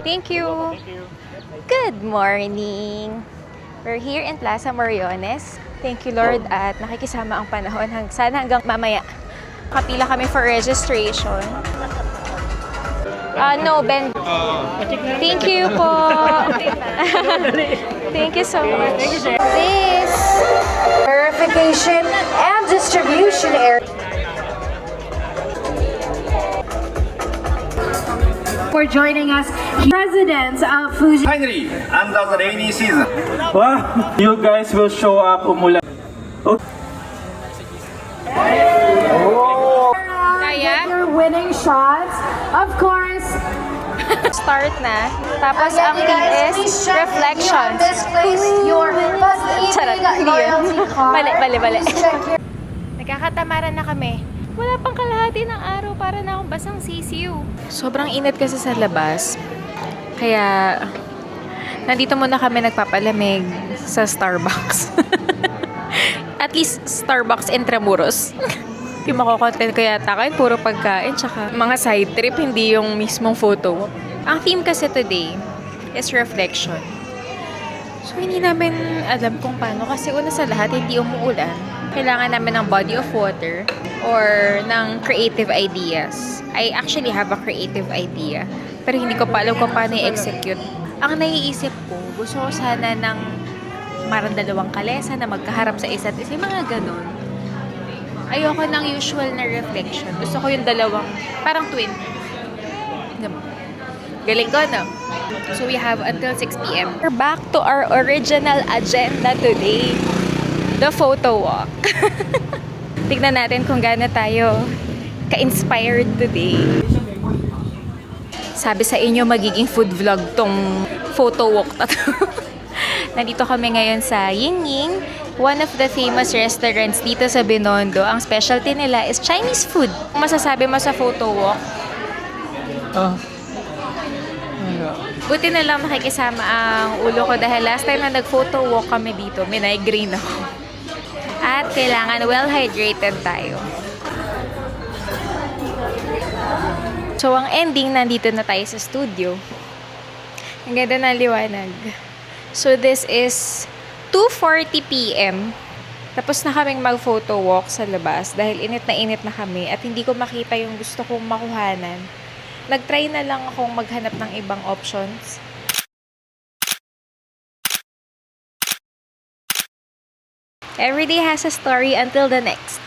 Thank you. Good morning. We're here in Plaza Moriones. Thank you, Lord, at nakikisama ang panahon. Sana hanggang mamaya. Kapila kami for registration. No, Ben. Thank you po. Thank you so much. This Verification and distribution area. For joining us, residents of Fuji. Finally, under the rainy season. Wow, you guys will show up umulan. Oh. Kaya? Your winning shots, of course. Start na. Tapos ang theme is reflections. Misplaced your Charot, hindi yun. Mali. Check your Nagkakatamaran na kami. Wala pang kalahati ng araw para na akong basang sisiw. Sobrang init kasi sa labas. Kaya, nandito muna kami nagpapalamig sa Starbucks. At least, Starbucks Intramuros. Hindi makukontent ko yata kayo. Puro pagkain, tsaka mga side trip, hindi yung mismong photo. Ang theme kasi today is reflection. So, hindi namin alam kung paano. Kasi una sa lahat, hindi umuulan. Kailangan namin ng body of water or ng creative ideas. I actually have a creative idea. Pero hindi ko pa alam kung paano i-execute. Ang naiisip ko, gusto ko sana ng marang dalawang kalesa na magkaharap sa isa't isa. Mga ganun. Ayoko ng usual na reflection. Gusto ko yung dalawang, parang twin. Galing ko, no? So, we have until 6 p.m. We're back to our original agenda today. The photo walk. Tignan natin kung gaano tayo ka-inspired today. Sabi sa inyo, magiging food vlog tong photo walk na to. Nandito kami ngayon sa Ying Ying, one of the famous restaurants dito sa Binondo. Ang specialty nila is Chinese food. Masasabi mo sa photo walk? Buti na lang nakikisama ang ulo ko dahil last time na nag-photo walk kami dito, migraine ako. At kailangan well-hydrated tayo. So, ang ending, nandito na tayo sa studio. Ang ganda ng liwanag. So, this is 2:40 p.m. Tapos na kaming mag-photo walk sa labas dahil init na kami at hindi ko makita yung gusto kong makuhanan. Nag-try na lang akong maghanap ng ibang options. Every day has a story until the next.